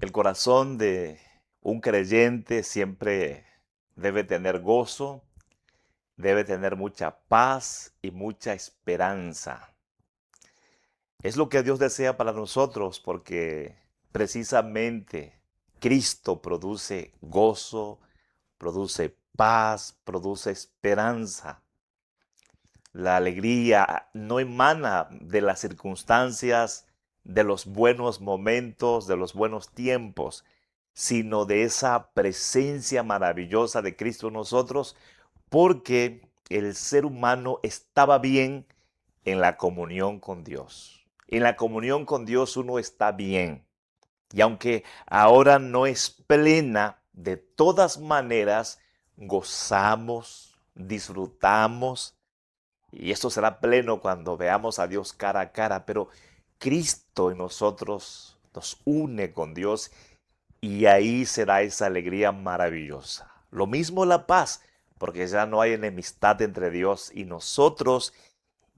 El corazón de un creyente siempre debe tener gozo, debe tener mucha paz y mucha esperanza. Es lo que Dios desea para nosotros porque precisamente Cristo produce gozo, produce paz, produce esperanza. La alegría no emana de las circunstancias, de los buenos momentos, de los buenos tiempos, sino de esa presencia maravillosa de Cristo en nosotros, porque el ser humano estaba bien en la comunión con Dios. En la comunión con Dios uno está bien. Y aunque ahora no es plena, de todas maneras gozamos, disfrutamos, y esto será pleno cuando veamos a Dios cara a cara, pero Cristo en nosotros nos une con Dios y ahí será esa alegría maravillosa. Lo mismo la paz, porque ya no hay enemistad entre Dios y nosotros,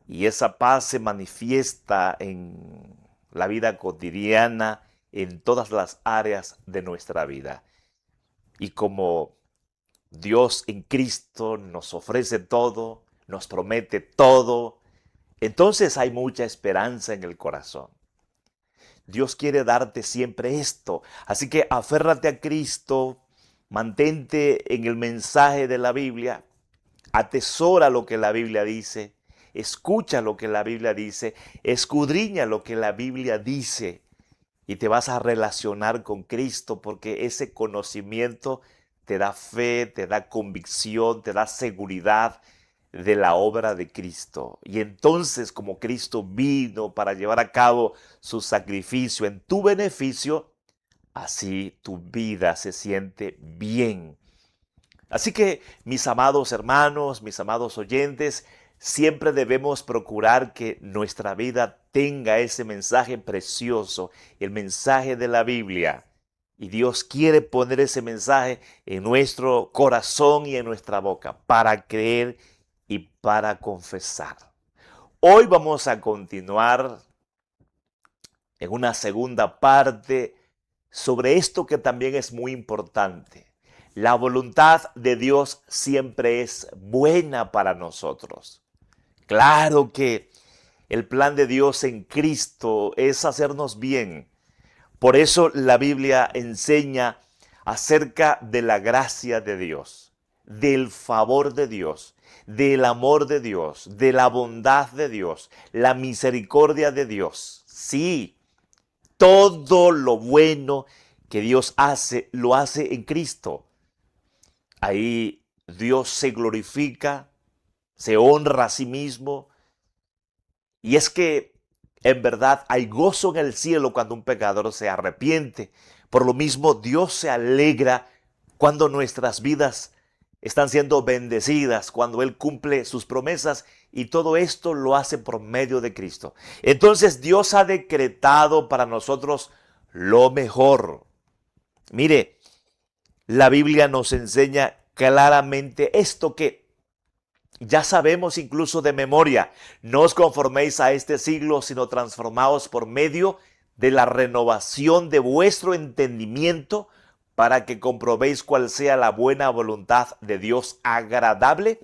y esa paz se manifiesta en la vida cotidiana, en todas las áreas de nuestra vida. Y como Dios en Cristo nos ofrece todo, nos promete todo, entonces hay mucha esperanza en el corazón. Dios quiere darte siempre esto. Así que aférrate a Cristo, mantente en el mensaje de la Biblia, atesora lo que la Biblia dice, escucha lo que la Biblia dice, escudriña lo que la Biblia dice y te vas a relacionar con Cristo porque ese conocimiento te da fe, te da convicción, te da seguridad de la obra de Cristo. Y entonces, como Cristo vino para llevar a cabo su sacrificio en tu beneficio, así tu vida se siente bien. Así que, mis amados hermanos, mis amados oyentes, siempre debemos procurar que nuestra vida tenga ese mensaje precioso, el mensaje de la Biblia. Y Dios quiere poner ese mensaje en nuestro corazón y en nuestra boca para creer y para confesar. Hoy vamos a continuar en una segunda parte sobre esto que también es muy importante. La voluntad de Dios siempre es buena para nosotros. Claro que el plan de Dios en Cristo es hacernos bien. Por eso la Biblia enseña acerca de la gracia de Dios, del favor de Dios, del amor de Dios, de la bondad de Dios, la misericordia de Dios. Sí, todo lo bueno que Dios hace, lo hace en Cristo. Ahí Dios se glorifica, se honra a sí mismo. Y es que en verdad hay gozo en el cielo cuando un pecador se arrepiente. Por lo mismo, Dios se alegra cuando nuestras vidas están siendo bendecidas, cuando Él cumple sus promesas y todo esto lo hace por medio de Cristo. Entonces Dios ha decretado para nosotros lo mejor. Mire, la Biblia nos enseña claramente esto que ya sabemos incluso de memoria. No os conforméis a este siglo, sino transformaos por medio de la renovación de vuestro entendimiento para que comprobéis cuál sea la buena voluntad de Dios agradable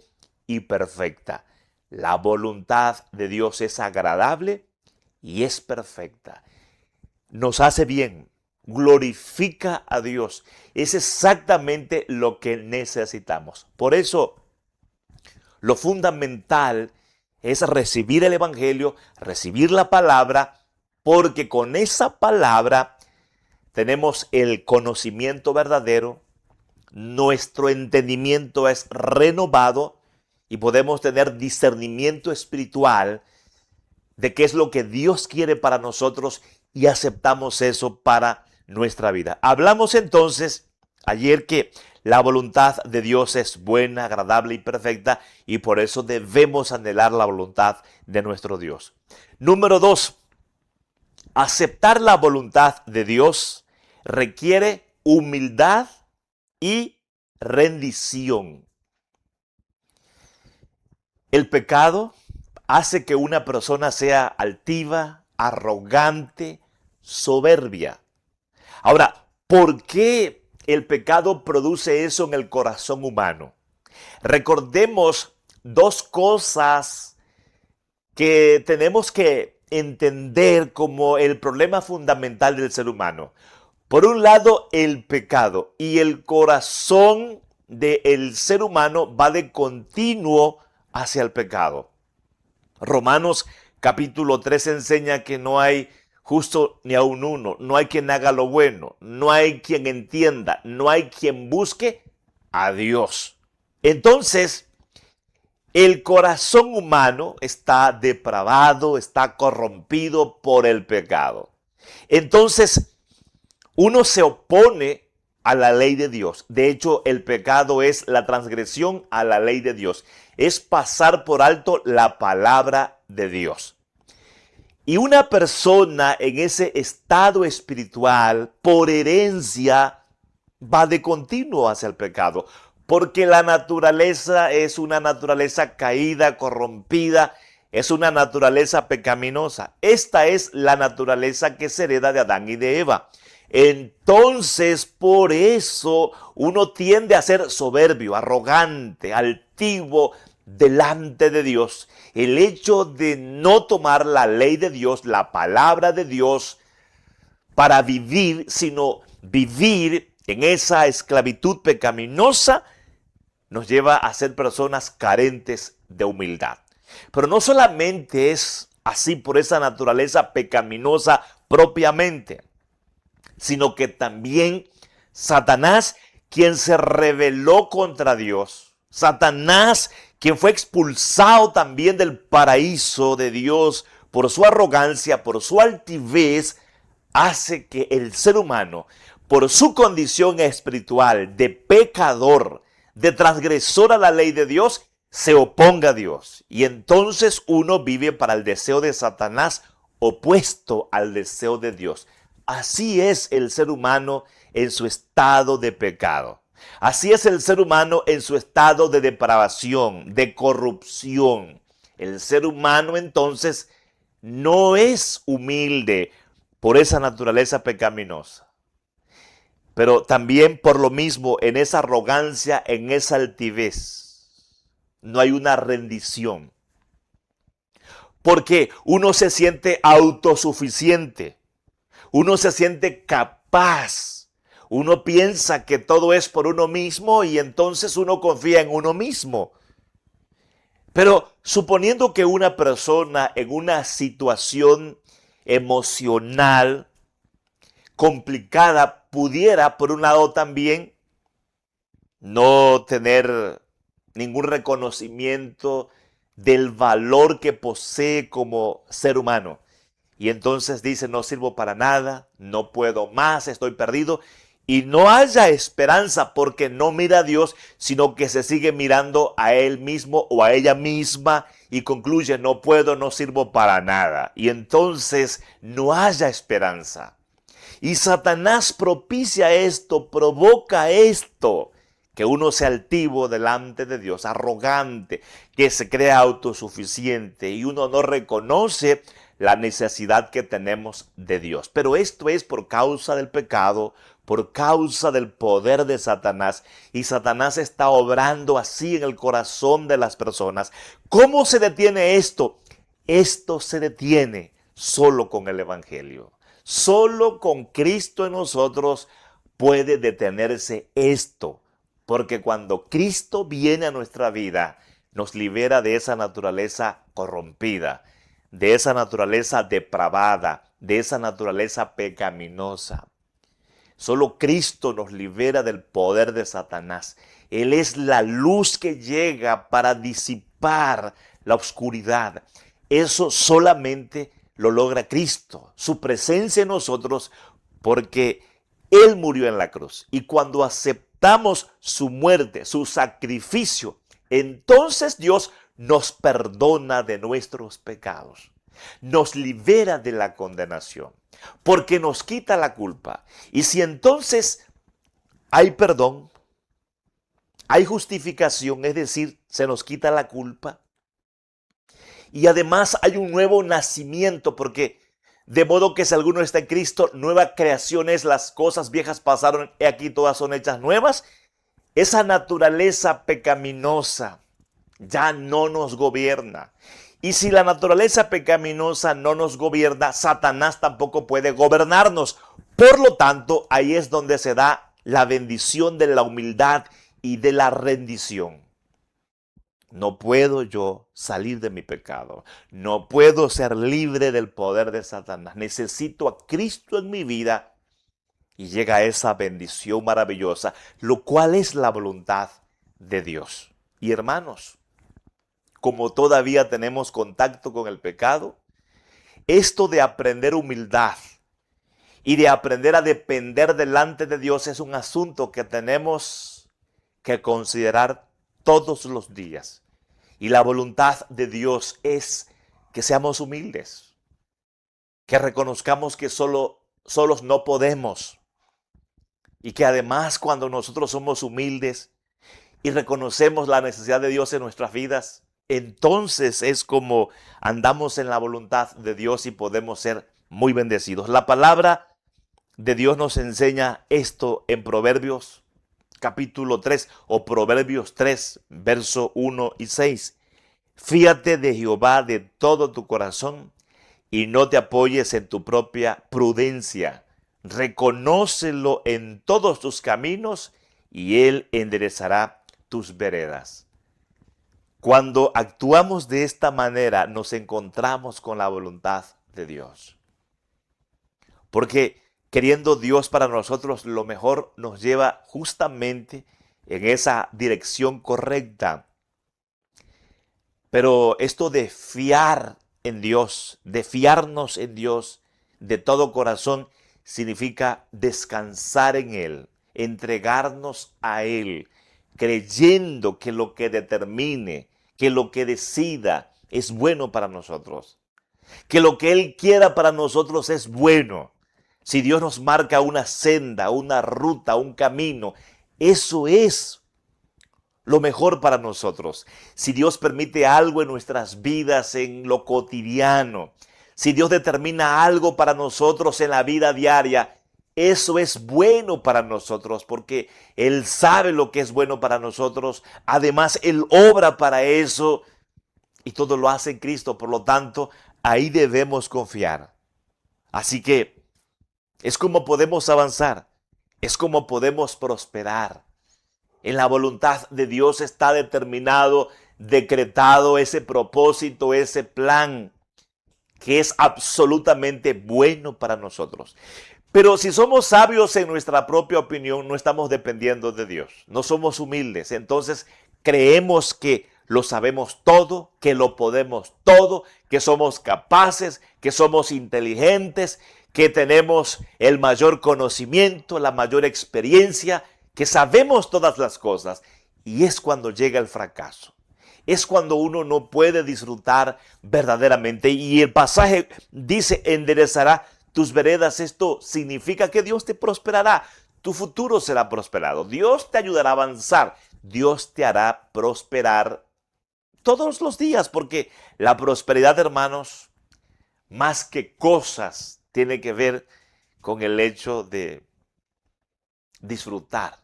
y perfecta. La voluntad de Dios es agradable y es perfecta. Nos hace bien, glorifica a Dios. Es exactamente lo que necesitamos. Por eso, lo fundamental es recibir el Evangelio, recibir la palabra, porque con esa palabra tenemos el conocimiento verdadero, nuestro entendimiento es renovado y podemos tener discernimiento espiritual de qué es lo que Dios quiere para nosotros y aceptamos eso para nuestra vida. Hablamos entonces ayer que la voluntad de Dios es buena, agradable y perfecta y por eso debemos anhelar la voluntad de nuestro Dios. Número 2, aceptar la voluntad de Dios requiere humildad y rendición. El pecado hace que una persona sea altiva, arrogante, soberbia. Ahora, ¿Por qué el pecado produce eso en el corazón humano? Recordemos dos cosas que tenemos que entender como el problema fundamental del ser humano. Por un lado, el pecado, y el corazón del ser humano va de continuo hacia el pecado. Romanos capítulo 3 enseña que no hay justo ni aun uno, no hay quien haga lo bueno, no hay quien entienda, no hay quien busque a Dios. Entonces, el corazón humano está depravado, está corrompido por el pecado. Entonces, uno se opone a la ley de Dios. De hecho, el pecado es la transgresión a la ley de Dios. Es pasar por alto la palabra de Dios. Y una persona en ese estado espiritual, por herencia, va de continuo hacia el pecado. Porque la naturaleza es una naturaleza caída, corrompida, es una naturaleza pecaminosa. Esta es la naturaleza que se hereda de Adán y de Eva. Entonces, por eso uno tiende a ser soberbio, arrogante, altivo delante de Dios. El hecho de no tomar la ley de Dios, la palabra de Dios, para vivir, sino vivir en esa esclavitud pecaminosa, nos lleva a ser personas carentes de humildad. Pero no solamente es así por esa naturaleza pecaminosa propiamente, sino que también Satanás, quien se rebeló contra Dios, Satanás, quien fue expulsado también del paraíso de Dios por su arrogancia, por su altivez, hace que el ser humano, por su condición espiritual de pecador, de transgresor a la ley de Dios, se oponga a Dios. Y entonces uno vive para el deseo de Satanás opuesto al deseo de Dios. Así es el ser humano en su estado de pecado. Así es el ser humano en su estado de depravación, de corrupción. El ser humano entonces no es humilde por esa naturaleza pecaminosa. Pero también por lo mismo, en esa arrogancia, en esa altivez, no hay una rendición. Porque uno se siente autosuficiente. Uno se siente capaz. Uno piensa que todo es por uno mismo y entonces uno confía en uno mismo. Pero suponiendo que una persona en una situación emocional complicada pudiera, por un lado también, no tener ningún reconocimiento del valor que posee como ser humano. Y entonces dice, no sirvo para nada, no puedo más, estoy perdido. Y no haya esperanza porque no mira a Dios, sino que se sigue mirando a él mismo o a ella misma y concluye, no puedo, no sirvo para nada. Y entonces no haya esperanza. Y Satanás propicia esto, provoca esto, que uno sea altivo delante de Dios, arrogante, que se crea autosuficiente y uno no reconoce la necesidad que tenemos de Dios. Pero esto es por causa del pecado, por causa del poder de Satanás. Y Satanás está obrando así en el corazón de las personas. ¿Cómo se detiene esto? Esto se detiene solo con el Evangelio. Solo con Cristo en nosotros puede detenerse esto. Porque cuando Cristo viene a nuestra vida, nos libera de esa naturaleza corrompida, de esa naturaleza depravada, de esa naturaleza pecaminosa. Solo Cristo nos libera del poder de Satanás. Él es la luz que llega para disipar la oscuridad. Eso solamente lo logra Cristo, su presencia en nosotros, porque Él murió en la cruz. Y cuando aceptamos su muerte, su sacrificio, entonces Dios nos perdona de nuestros pecados, nos libera de la condenación, porque nos quita la culpa. Y si entonces hay perdón, hay justificación, es decir, se nos quita la culpa, y además hay un nuevo nacimiento, porque De modo que si alguno está en Cristo, nueva creación es, las cosas viejas pasaron, y aquí todas son hechas nuevas. Esa naturaleza pecaminosa ya no nos gobierna. Y si la naturaleza pecaminosa no nos gobierna, Satanás tampoco puede gobernarnos. Por lo tanto, ahí es donde se da la bendición de la humildad y de la rendición. No puedo yo salir de mi pecado. No puedo ser libre del poder de Satanás. Necesito a Cristo en mi vida. Y llega esa bendición maravillosa, lo cual es la voluntad de Dios. Y hermanos, como todavía tenemos contacto con el pecado, esto de aprender humildad y de aprender a depender delante de Dios es un asunto que tenemos que considerar todos los días. Y la voluntad de Dios es que seamos humildes, que reconozcamos que solos no podemos. Y que además cuando nosotros somos humildes y reconocemos la necesidad de Dios en nuestras vidas, entonces es como andamos en la voluntad de Dios y podemos ser muy bendecidos. La palabra de Dios nos enseña esto en Proverbios capítulo 3 o Proverbios 3, verso 1 y 6. Fíate de Jehová de todo tu corazón y no te apoyes en tu propia prudencia. Reconócelo en todos tus caminos y Él enderezará tus veredas. Cuando actuamos de esta manera, nos encontramos con la voluntad de Dios. Porque queriendo Dios para nosotros, lo mejor nos lleva justamente en esa dirección correcta. Pero esto de fiar en Dios, de fiarnos en Dios de todo corazón, significa descansar en Él, entregarnos a Él, creyendo que lo que determine, que lo que decida es bueno para nosotros, que lo que Él quiera para nosotros es bueno. Si Dios nos marca una senda, una ruta, un camino, eso es lo mejor para nosotros. Si Dios permite algo en nuestras vidas, en lo cotidiano, si Dios determina algo para nosotros en la vida diaria, eso es bueno para nosotros porque Él sabe lo que es bueno para nosotros. Además, Él obra para eso y todo lo hace en Cristo. Por lo tanto, ahí debemos confiar. Así que es como podemos avanzar, es como podemos prosperar. En la voluntad de Dios está determinado, decretado ese propósito, ese plan que es absolutamente bueno para nosotros. Pero si somos sabios en nuestra propia opinión, no estamos dependiendo de Dios. No somos humildes. Entonces creemos que lo sabemos todo, que lo podemos todo, que somos capaces, que somos inteligentes, que tenemos el mayor conocimiento, la mayor experiencia, que sabemos todas las cosas. Y es cuando llega el fracaso. Es cuando uno no puede disfrutar verdaderamente. Y el pasaje dice, enderezará tus veredas. Esto significa que Dios te prosperará. Tu futuro será prosperado. Dios te ayudará a avanzar. Dios te hará prosperar todos los días. Porque la prosperidad, hermanos, más que cosas, tiene que ver con el hecho de disfrutar.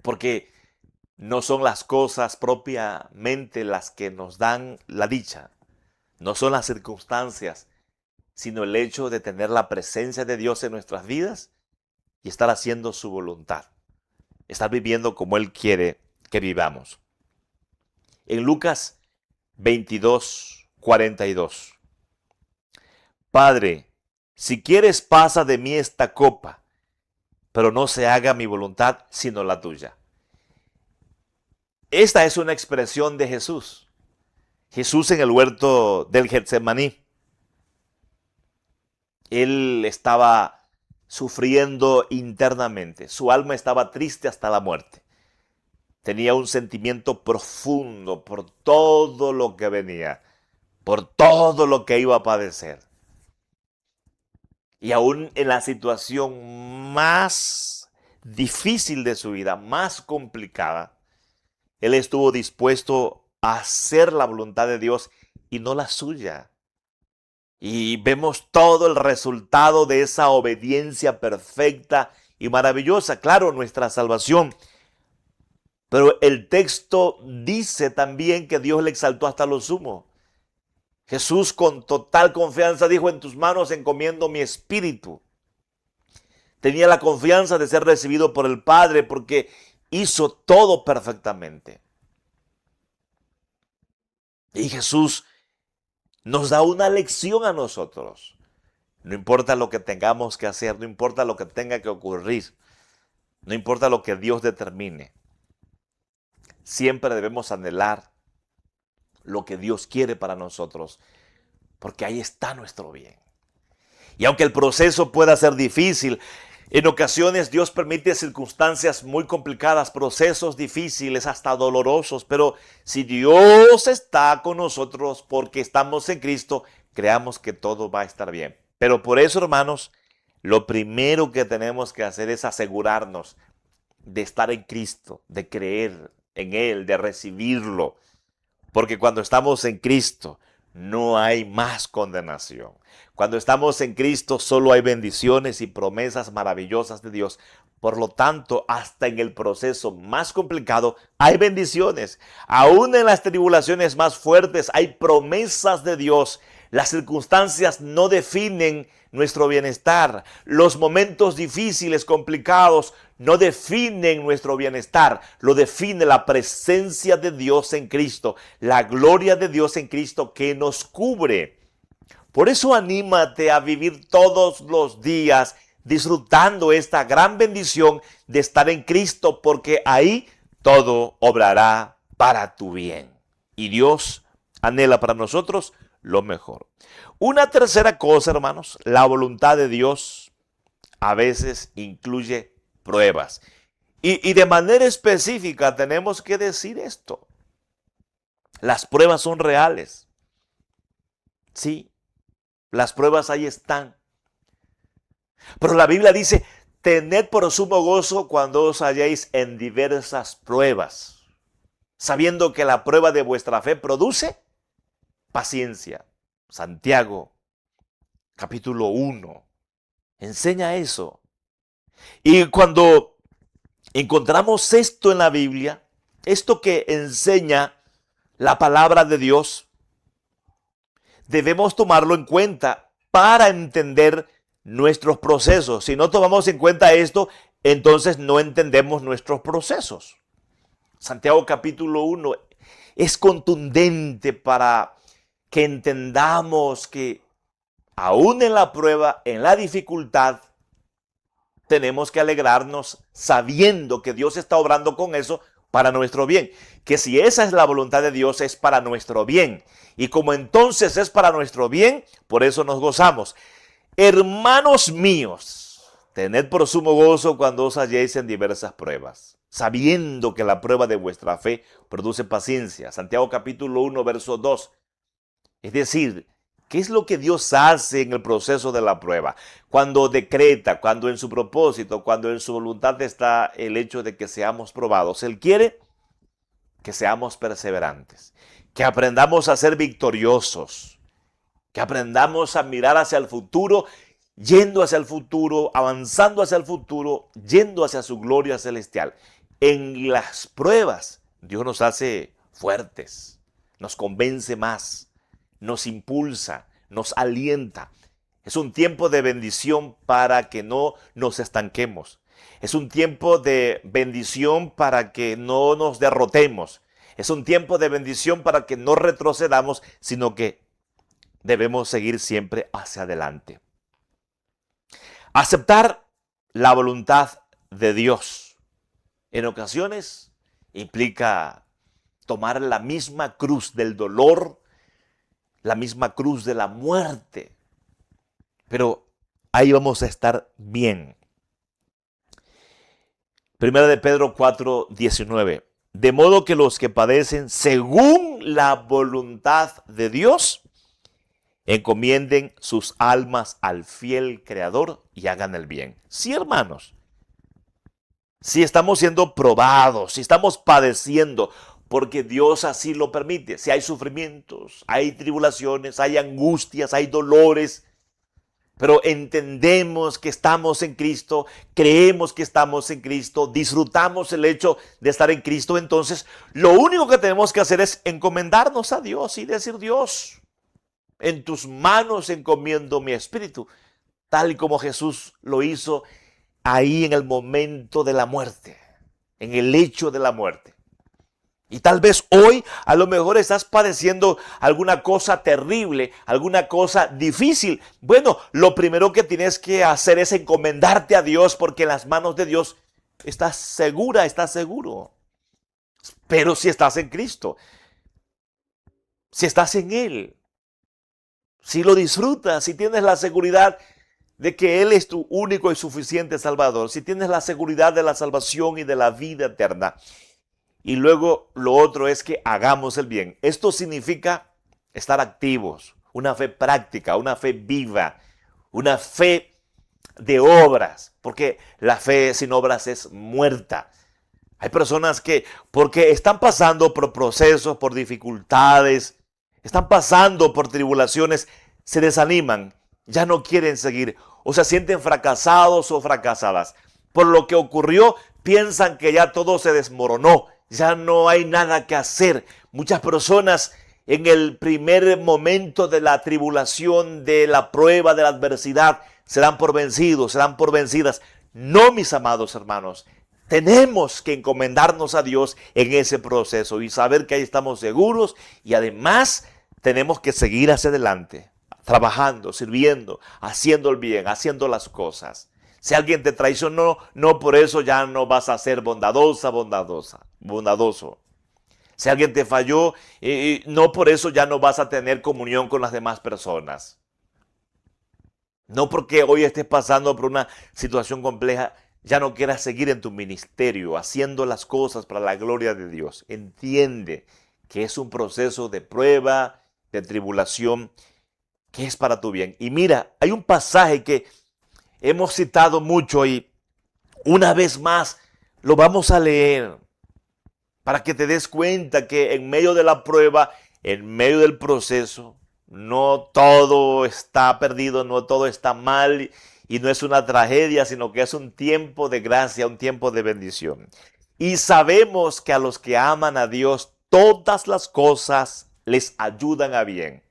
Porque no son las cosas propiamente las que nos dan la dicha. No son las circunstancias, sino el hecho de tener la presencia de Dios en nuestras vidas y estar haciendo su voluntad. Estar viviendo como Él quiere que vivamos. En Lucas 22:42. Padre, si quieres pasa de mí esta copa, pero no se haga mi voluntad sino la tuya. Esta es una expresión de Jesús. Jesús en el huerto del Getsemaní. Él estaba sufriendo internamente. Su alma estaba triste hasta la muerte. Tenía un sentimiento profundo por todo lo que venía, por todo lo que iba a padecer. Y aún en la situación más difícil de su vida, más complicada, Él estuvo dispuesto a hacer la voluntad de Dios y no la suya. Y vemos todo el resultado de esa obediencia perfecta y maravillosa. Claro, nuestra salvación. Pero el texto dice también que Dios le exaltó hasta lo sumo. Jesús con total confianza dijo: en tus manos encomiendo mi espíritu. Tenía la confianza de ser recibido por el Padre porque hizo todo perfectamente. Y Jesús nos da una lección a nosotros. No importa lo que tengamos que hacer, no importa lo que tenga que ocurrir, no importa lo que Dios determine. Siempre debemos anhelar lo que Dios quiere para nosotros, porque ahí está nuestro bien. Y aunque el proceso pueda ser difícil, en ocasiones Dios permite circunstancias muy complicadas, procesos difíciles, hasta dolorosos, pero si Dios está con nosotros porque estamos en Cristo, creamos que todo va a estar bien. Pero por eso, hermanos, lo primero que tenemos que hacer es asegurarnos de estar en Cristo, de creer en Él, de recibirlo. Porque cuando estamos en Cristo, no hay más condenación. Cuando estamos en Cristo, solo hay bendiciones y promesas maravillosas de Dios. Por lo tanto, hasta en el proceso más complicado hay bendiciones. Aún en las tribulaciones más fuertes hay promesas de Dios. Las circunstancias no definen nuestro bienestar. Los momentos difíciles, complicados, no definen nuestro bienestar. Lo define la presencia de Dios en Cristo, la gloria de Dios en Cristo que nos cubre. Por eso anímate a vivir todos los días disfrutando esta gran bendición de estar en Cristo, porque ahí todo obrará para tu bien. Y Dios anhela para nosotros lo mejor. Una tercera cosa, hermanos, la voluntad de Dios a veces incluye pruebas. Y de manera específica tenemos que decir esto. Las pruebas son reales. Sí, las pruebas ahí están. Pero la Biblia dice: tened por sumo gozo cuando os halléis en diversas pruebas, sabiendo que la prueba de vuestra fe produce paciencia. Santiago, capítulo 1, enseña eso. Y cuando encontramos esto en la Biblia, esto que enseña la palabra de Dios, debemos tomarlo en cuenta para entender nuestros procesos. Si no tomamos en cuenta esto, entonces no entendemos nuestros procesos. Santiago capítulo 1 es contundente para que entendamos que aún en la prueba, en la dificultad, tenemos que alegrarnos sabiendo que Dios está obrando con eso para nuestro bien. Que si esa es la voluntad de Dios, es para nuestro bien. Y como entonces es para nuestro bien, por eso nos gozamos. Hermanos míos, tened por sumo gozo cuando os halléis en diversas pruebas, sabiendo que la prueba de vuestra fe produce paciencia. Santiago capítulo 1, verso 2. Es decir, ¿qué es lo que Dios hace en el proceso de la prueba? Cuando decreta, cuando en su propósito, cuando en su voluntad está el hecho de que seamos probados. Él quiere que seamos perseverantes, que aprendamos a ser victoriosos, que aprendamos a mirar hacia el futuro, yendo hacia el futuro, avanzando hacia el futuro, yendo hacia su gloria celestial. En las pruebas, Dios nos hace fuertes, nos convence más, nos impulsa, nos alienta. Es un tiempo de bendición para que no nos estanquemos. Es un tiempo de bendición para que no nos derrotemos. Es un tiempo de bendición para que no retrocedamos, sino que debemos seguir siempre hacia adelante. Aceptar la voluntad de Dios en ocasiones implica tomar la misma cruz del dolor, la misma cruz de la muerte. Pero ahí vamos a estar bien. Primera de Pedro 4:19. De modo que los que padecen según la voluntad de Dios, encomienden sus almas al fiel Creador y hagan el bien. Sí, hermanos. Si estamos siendo probados, si estamos padeciendo porque Dios así lo permite. Si hay sufrimientos, hay tribulaciones, hay angustias, hay dolores, pero entendemos que estamos en Cristo, creemos que estamos en Cristo, disfrutamos el hecho de estar en Cristo, entonces lo único que tenemos que hacer es encomendarnos a Dios y decir: Dios, en tus manos encomiendo mi espíritu, tal como Jesús lo hizo ahí en el momento de la muerte, en el hecho de la muerte. Y tal vez hoy a lo mejor estás padeciendo alguna cosa terrible, alguna cosa difícil. Bueno, lo primero que tienes que hacer es encomendarte a Dios, porque en las manos de Dios estás segura, estás seguro. Pero si estás en Cristo, si estás en Él, si lo disfrutas, si tienes la seguridad de que Él es tu único y suficiente Salvador, si tienes la seguridad de la salvación y de la vida eterna. Y luego lo otro es que hagamos el bien. Esto significa estar activos, una fe práctica, una fe viva, una fe de obras, porque la fe sin obras es muerta. Hay personas que, porque están pasando por procesos, por dificultades, están pasando por tribulaciones, se desaniman, ya no quieren seguir, o se sienten fracasados o fracasadas. Por lo que ocurrió, piensan que ya todo se desmoronó, ya no hay nada que hacer. Muchas personas en el primer momento de la tribulación, de la prueba, de la adversidad, se dan por vencidos, se dan por vencidas. No, mis amados hermanos, tenemos que encomendarnos a Dios en ese proceso y saber que ahí estamos seguros, y además tenemos que seguir hacia adelante, trabajando, sirviendo, haciendo el bien, haciendo las cosas. Si alguien te traicionó, no por eso ya no vas a ser bondadoso. Si alguien te falló, no por eso ya no vas a tener comunión con las demás personas. No porque hoy estés pasando por una situación compleja, ya no quieras seguir en tu ministerio, haciendo las cosas para la gloria de Dios. Entiende que es un proceso de prueba, de tribulación, que es para tu bien. Y mira, hay un pasaje que hemos citado mucho y una vez más lo vamos a leer para que te des cuenta que en medio de la prueba, en medio del proceso, no todo está perdido, no todo está mal y no es una tragedia, sino que es un tiempo de gracia, un tiempo de bendición. Y sabemos que a los que aman a Dios, todas las cosas les ayudan a bien.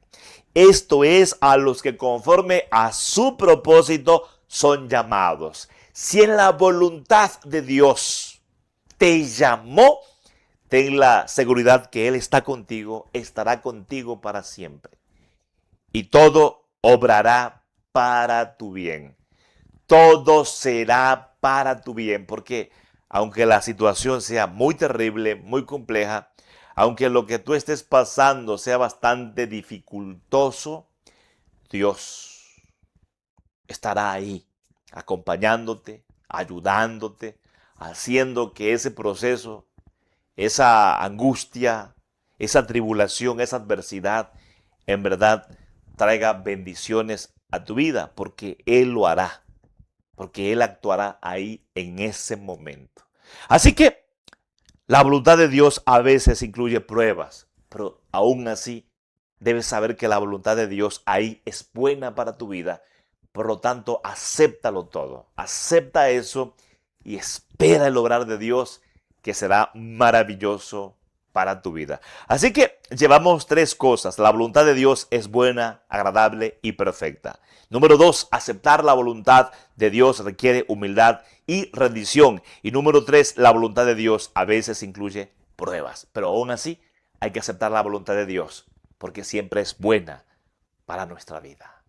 Esto es, a los que conforme a su propósito son llamados. Si en la voluntad de Dios te llamó, ten la seguridad que Él está contigo, estará contigo para siempre. Y todo obrará para tu bien. Todo será para tu bien, porque aunque la situación sea muy terrible, muy compleja, aunque lo que tú estés pasando sea bastante dificultoso, Dios estará ahí, acompañándote, ayudándote, haciendo que ese proceso, esa angustia, esa tribulación, esa adversidad, en verdad traiga bendiciones a tu vida, porque Él lo hará, porque Él actuará ahí en ese momento. Así que la voluntad de Dios a veces incluye pruebas, pero aún así debes saber que la voluntad de Dios ahí es buena para tu vida. Por lo tanto, acéptalo todo, acepta eso y espera el obrar de Dios, que será maravilloso para tu vida. Así que llevamos 3 cosas. La voluntad de Dios es buena, agradable y perfecta. Número 2, aceptar la voluntad de Dios requiere humildad y rendición. Y número 3, la voluntad de Dios a veces incluye pruebas. Pero aún así hay que aceptar la voluntad de Dios, porque siempre es buena para nuestra vida.